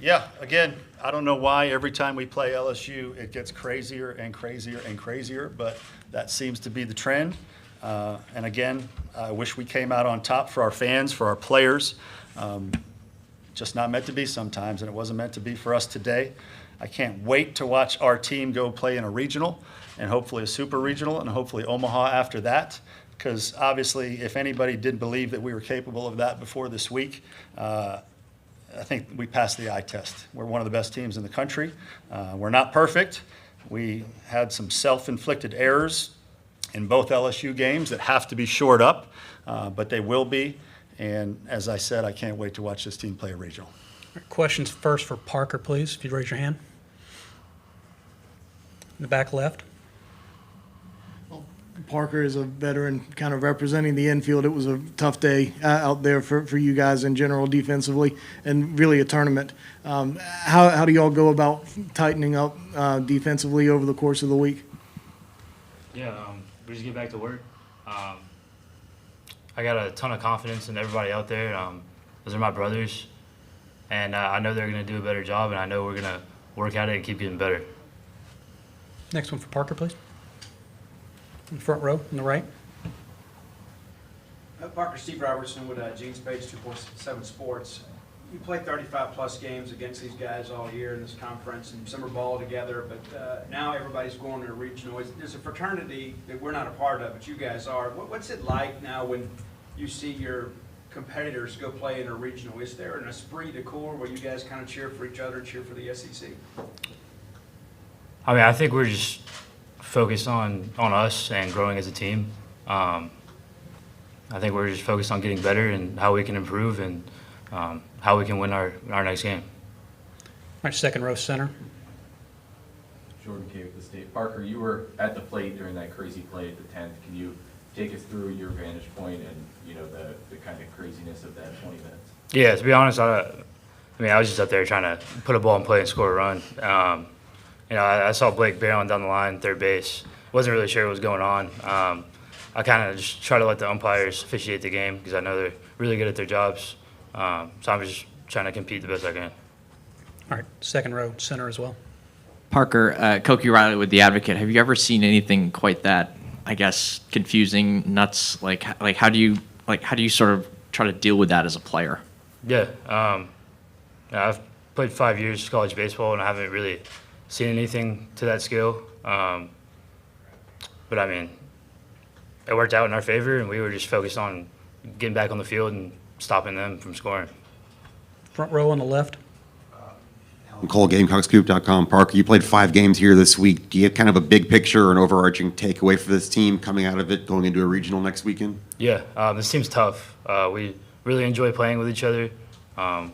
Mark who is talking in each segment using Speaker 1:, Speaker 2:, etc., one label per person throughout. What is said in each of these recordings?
Speaker 1: Yeah, again, I don't know why every time we play LSU, it gets crazier and crazier and crazier, but that seems to be the trend. And again, I wish we came out on top for our fans, for our players. Just not meant to be sometimes, and it wasn't meant to be for us today. I can't wait to watch our team go play in a regional, and hopefully a super regional, and hopefully Omaha after that, because obviously if anybody did believe that we were capable of that before this week, I think we passed the eye test. We're one of the best teams in the country. We're not perfect. We had some self-inflicted errors in both LSU games that have to be shored up, but they will be. And as I said, I can't wait to watch this team play a regional.
Speaker 2: Questions first for Parker, please, if you'd raise your hand. In the back left.
Speaker 3: Parker is a veteran kind of representing the infield. It was a tough day out there for you guys in general defensively and really a tournament. How do y'all go about tightening up defensively over the course of the week?
Speaker 4: Yeah, we just get back to work. I got a ton of confidence in everybody out there. Those are my brothers, and I know they're going to do a better job, and I know we're going to work at it and keep getting better.
Speaker 2: Next one for Parker, please. In the front row, on the right.
Speaker 5: Parker, Steve Robertson with Gene's Page 247 Sports. You play 35-plus games against these guys all year in this conference, and some are ball together, but now everybody's going to a regional. There's a fraternity that we're not a part of, but you guys are. What's it like now when you see your competitors go play in a regional? Is there an esprit de corps where you guys kind of cheer for each other and cheer for the SEC?
Speaker 4: I mean, I think we're just focused on us and growing as a team. I think we're just focused on getting better and how we can improve and how we can win our next game.
Speaker 2: All right, second row center.
Speaker 6: Jordan K with the State. Parker, you were at the plate during that crazy play at the 10th. Can you take us through your vantage point and, you know, the kind of craziness of that 20 minutes?
Speaker 4: Yeah, to be honest, I was just up there trying to put a ball in play and score a run. I saw Blake barreling down the line, third base. Wasn't really sure what was going on. I kind of just try to let the umpires officiate the game because I know they're really good at their jobs. So I'm just trying to compete the best I can.
Speaker 2: All right, second row center as well.
Speaker 7: Parker, Koki Riley with The Advocate. Have you ever seen anything quite that, I guess, confusing, nuts? Like how do you sort of try to deal with that as a player?
Speaker 4: Yeah, I've played 5 years college baseball and I haven't really seen anything to that scale. But I mean, it worked out in our favor, and we were just focused on getting back on the field and stopping them from scoring.
Speaker 2: Front row on the left.
Speaker 8: Cole, GamecockScoop.com. Parker, you played 5 games here this week. Do you have kind of a big picture or an overarching takeaway for this team coming out of it, going into a regional next weekend? Yeah,
Speaker 4: this team's tough. We really enjoy playing with each other.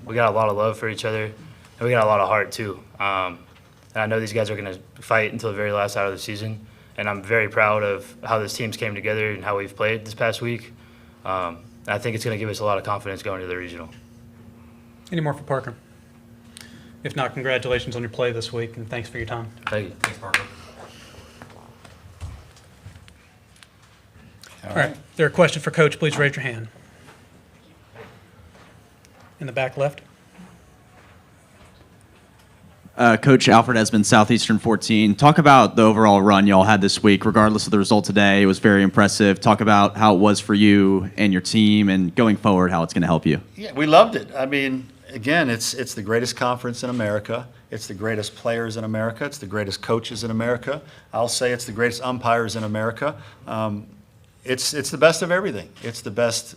Speaker 4: We got a lot of love for each other, and we got a lot of heart too. And I know these guys are going to fight until the very last out of the season, and I'm very proud of how this team's came together and how we've played this past week. And I think it's going to give us a lot of confidence going to the regional.
Speaker 2: Any more for Parker? If not, congratulations on your play this week, and thanks for your time.
Speaker 4: Thank you.
Speaker 6: Thanks, Parker.
Speaker 2: All right. If there are questions for Coach, please raise your hand. In the back left.
Speaker 9: Coach Alfred Esmond, Southeastern 14. Talk about the overall run y'all had this week, regardless of the result today. It was very impressive. Talk about how it was for you and your team, and going forward, how it's going to help you.
Speaker 1: Yeah, we loved it. I mean, again, it's the greatest conference in America. It's the greatest players in America. It's the greatest coaches in America. I'll say it's the greatest umpires in America. It's the best of everything. It's the best.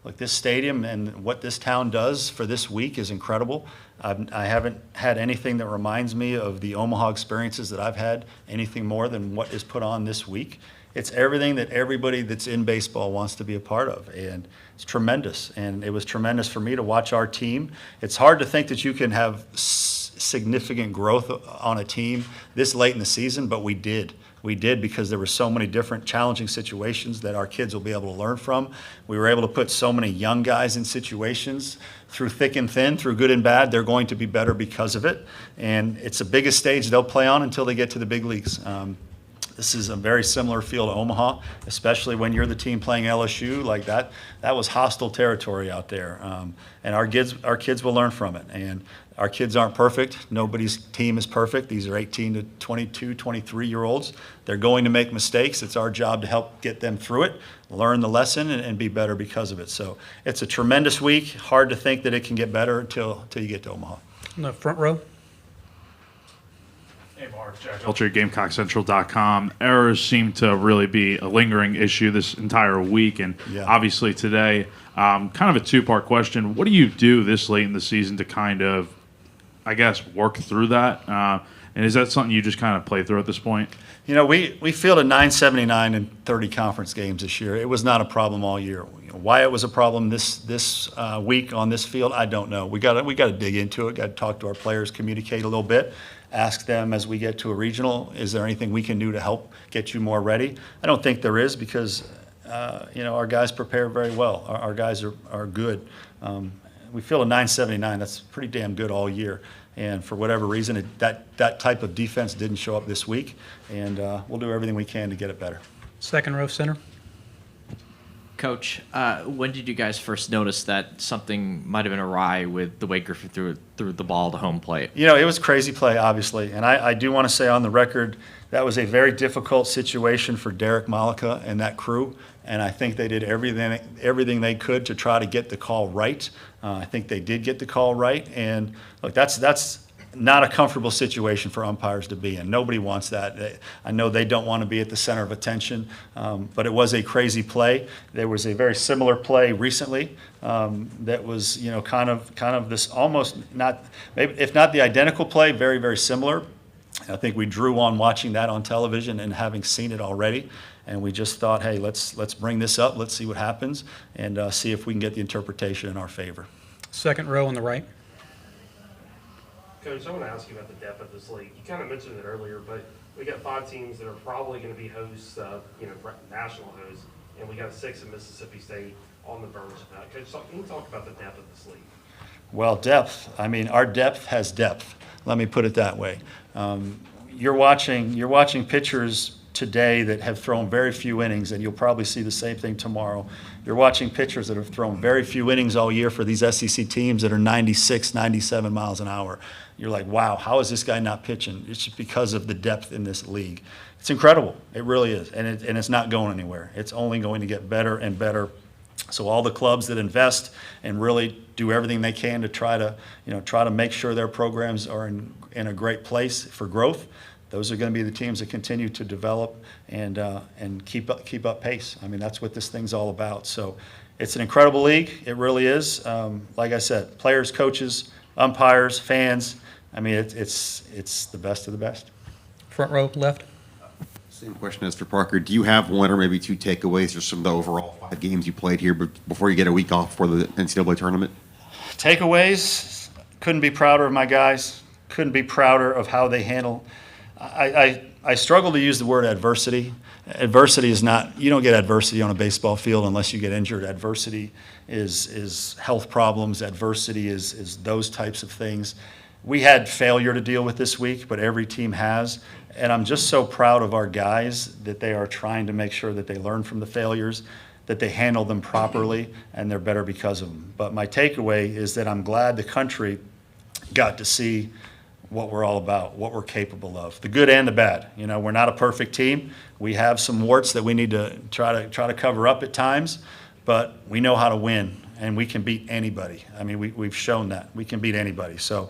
Speaker 1: Like this stadium and what this town does for this week is incredible. I haven't had anything that reminds me of the Omaha experiences that I've had, anything more than what is put on this week. It's everything that everybody that's in baseball wants to be a part of, and it's tremendous. And it was tremendous for me to watch our team. It's hard to think that you can have significant growth on a team this late in the season, but we did. We did, because there were so many different challenging situations that our kids will be able to learn from. We were able to put so many young guys in situations through thick and thin, through good and bad. They're going to be better because of it. And it's the biggest stage they'll play on until they get to the big leagues. This is a very similar feel to Omaha, especially when you're the team playing LSU like that. That was hostile territory out there, and our kids will learn from it. And our kids aren't perfect. Nobody's team is perfect. These are 18 to 22, 23-year-olds. They're going to make mistakes. It's our job to help get them through it, learn the lesson, and be better because of it. So it's a tremendous week. Hard to think that it can get better until you get to Omaha.
Speaker 2: In the front row.
Speaker 10: Hey, Mark, Jack Ultra, GamecockCentral.com. Errors seem to really be a lingering issue this entire week, and
Speaker 1: Yeah.
Speaker 10: obviously today. Kind of a two-part question. What do you do this late in the season to kind of, I guess, work through that? And is that something you just kind of play through at this point?
Speaker 1: You know, we fielded 979 in 30 conference games this year. It was not a problem all year. You know, why it was a problem this week on this field, I don't know. We got to dig into it. Got to talk to our players, communicate a little bit, ask them as we get to a regional, is there anything we can do to help get you more ready? I don't think there is because you know, our guys prepare very well. Our guys are good. We feel a 979. That's pretty damn good all year. And for whatever reason, that type of defense didn't show up this week. And we'll do everything we can to get it better.
Speaker 2: Second row center.
Speaker 7: Coach, when did you guys first notice that something might have been awry with the way Griffith threw the ball to home plate?
Speaker 1: You know, it was crazy play, obviously. And I do want to say on the record, that was a very difficult situation for Derek Malika and that crew. And I think they did everything they could to try to get the call right. I think they did get the call right. And look, that's not a comfortable situation for umpires to be in. Nobody wants that. I know they don't want to be at the center of attention, but it was a crazy play. There was a very similar play recently that was, you know, kind of this almost not, maybe if not the identical play, very, very similar. I think we drew on watching that on television and having seen it already. And we just thought, hey, let's bring this up. Let's see what happens and see if we can get the interpretation in our favor.
Speaker 2: Second row on the right.
Speaker 11: Coach, I want to ask you about the depth of this league. You kind of mentioned it earlier, but we got 5 teams that are probably going to be hosts, national hosts, and we got 6 in Mississippi State on the verge. Coach, can you talk about the depth of this league?
Speaker 1: Well, depth. I mean, our depth has depth. Let me put it that way. You're watching pitchers today that have thrown very few innings, and you'll probably see the same thing tomorrow. You're watching pitchers that have thrown very few innings all year for these SEC teams that are 96, 97 miles an hour. You're like, wow, how is this guy not pitching? It's just because of the depth in this league. It's incredible. It really is, and it's not going anywhere. It's only going to get better and better. So all the clubs that invest and really do everything they can to try to make sure their programs are in a great place for growth, those are going to be the teams that continue to develop and keep up pace. I mean, that's what this thing's all about. So it's an incredible league. It really is. Like I said, players, coaches, umpires, fans. I mean, it's the best of the best.
Speaker 2: Front row left.
Speaker 8: Same question as for Parker. Do you have one or maybe 2 takeaways or some of the overall 5 games you played here before you get a week off for the NCAA tournament?
Speaker 1: Takeaways, couldn't be prouder of my guys. Couldn't be prouder of how they handle. I struggle to use the word adversity. Adversity is not, you don't get adversity on a baseball field unless you get injured. Adversity is health problems. Adversity is those types of things. We had failure to deal with this week, but every team has. And I'm just so proud of our guys that they are trying to make sure that they learn from the failures, that they handle them properly, and they're better because of them. But my takeaway is that I'm glad the country got to see what we're all about, what we're capable of, the good and the bad. You know, we're not a perfect team. We have some warts that we need to try to cover up at times, but we know how to win, and we can beat anybody. I mean, we've shown that. We can beat anybody. So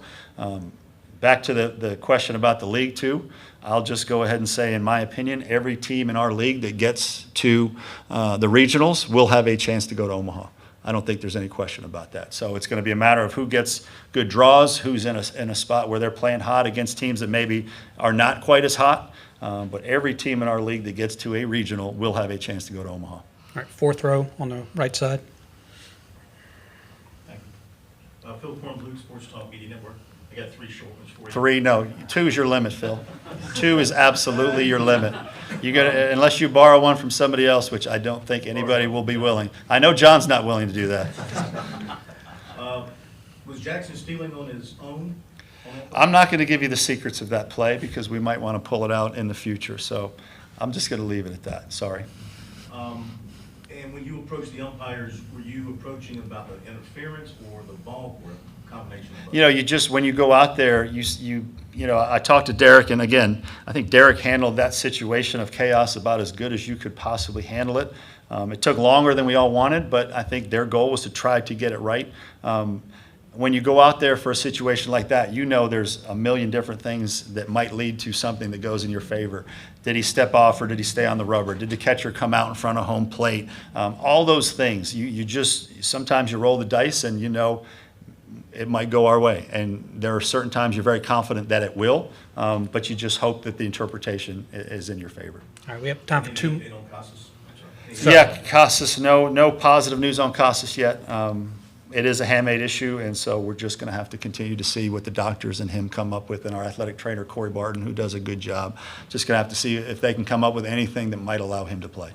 Speaker 1: back to the question about the league, too, I'll just go ahead and say, in my opinion, every team in our league that gets to the regionals will have a chance to go to Omaha. I don't think there's any question about that. So it's going to be a matter of who gets good draws, who's in a spot where they're playing hot against teams that maybe are not quite as hot. But every team in our league that gets to a regional will have a chance to go to Omaha.
Speaker 2: All right, fourth row on the right side.
Speaker 12: Thank you. Phil Korn, Blue Sports Talk Media Network. I got 3 short ones for you.
Speaker 1: 3, no. 2 is your limit, Phil. 2 is absolutely your limit. You got unless you borrow one from somebody else, which I don't think anybody will be willing. I know John's not willing to do that.
Speaker 12: Was Jackson stealing on his own?
Speaker 1: I'm not going to give you the secrets of that play because we might want to pull it out in the future. So I'm just going to leave it at that. Sorry.
Speaker 12: And when you approached the umpires, were you approaching about the interference or the ball or a combination of both?
Speaker 1: You know, you just, when you go out there, you know, I talked to Derek, and again, I think Derek handled that situation of chaos about as good as you could possibly handle it. It took longer than we all wanted, but I think their goal was to try to get it right. When you go out there for a situation like that, you know there's a million different things that might lead to something that goes in your favor. Did he step off or did he stay on the rubber? Did the catcher come out in front of home plate? All those things. You just, sometimes you roll the dice and you know it might go our way. And there are certain times you're very confident that it will, but you just hope that the interpretation is in your favor.
Speaker 2: All right, we have time for two.
Speaker 12: And on Casas? I'm sorry.
Speaker 1: Yeah, Casas, no positive news on Casas yet. It is a handmade issue, and so we're just going to have to continue to see what the doctors and him come up with, and our athletic trainer, Corey Barton, who does a good job. Just going to have to see if they can come up with anything that might allow him to play.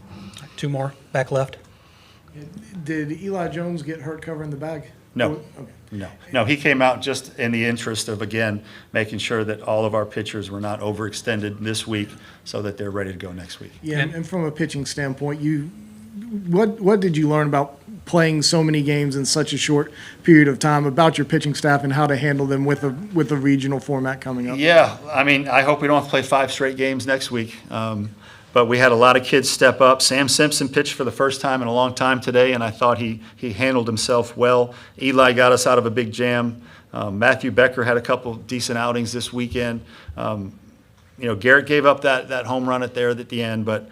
Speaker 2: Two more, back left.
Speaker 3: Did Eli Jones get hurt covering the bag?
Speaker 1: No.
Speaker 3: Okay.
Speaker 1: No, he came out just in the interest of, again, making sure that all of our pitchers were not overextended this week so that they're ready to go next week.
Speaker 3: Yeah, and from a pitching standpoint, what did you learn about playing so many games in such a short period of time, about your pitching staff and how to handle them with a regional format coming up?
Speaker 1: Yeah, I mean, I hope we don't have to play 5 straight games next week. But we had a lot of kids step up. Sam Simpson pitched for the first time in a long time today, and I thought he handled himself well. Eli got us out of a big jam. Matthew Becker had a couple decent outings this weekend. You know, Garrett gave up that home run at the end, but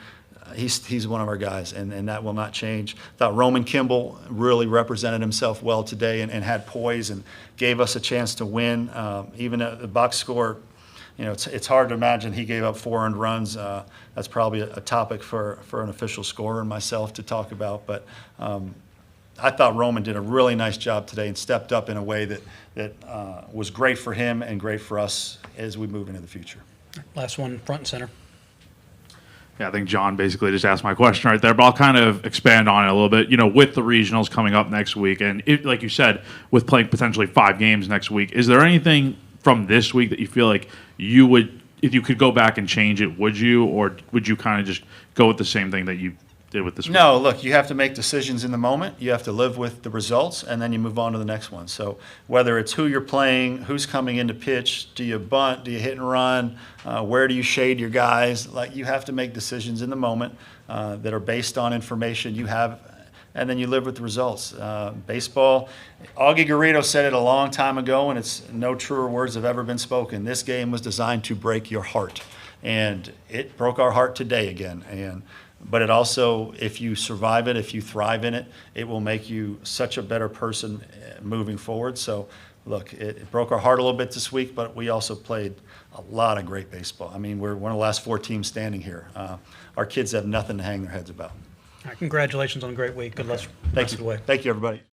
Speaker 1: he's one of our guys, and that will not change. I thought Roman Kimball really represented himself well today and had poise and gave us a chance to win. Even at the box score, you know, it's hard to imagine he gave up 4 earned runs. That's probably a topic for an official scorer and myself to talk about. But I thought Roman did a really nice job today and stepped up in a way that was great for him and great for us as we move into the future.
Speaker 2: Last one, front and center.
Speaker 10: Yeah, I think John basically just asked my question right there, but I'll kind of expand on it a little bit. You know, with the regionals coming up next week, and like you said, with playing potentially 5 games next week, is there anything from this week that you feel like you would, if you could go back and change it, would you, or would you kind of just go with the same thing that you did with this week?
Speaker 1: No, look, you have to make decisions in the moment. You have to live with the results, and then you move on to the next one. So whether it's who you're playing, who's coming in to pitch, do you bunt, do you hit and run, where do you shade your guys, like you have to make decisions in the moment that are based on information you have, and then you live with the results. Baseball, Augie Garrido said it a long time ago, and it's no truer words have ever been spoken. This game was designed to break your heart, and it broke our heart today again. But it also, if you survive it, if you thrive in it, it will make you such a better person moving forward. So, look, it broke our heart a little bit this week, but we also played a lot of great baseball. I mean, we're one of the last 4 teams standing here. Our kids have nothing to hang their heads about.
Speaker 2: All right, congratulations on a great week. Good luck.
Speaker 1: Thank you. Thank you, everybody.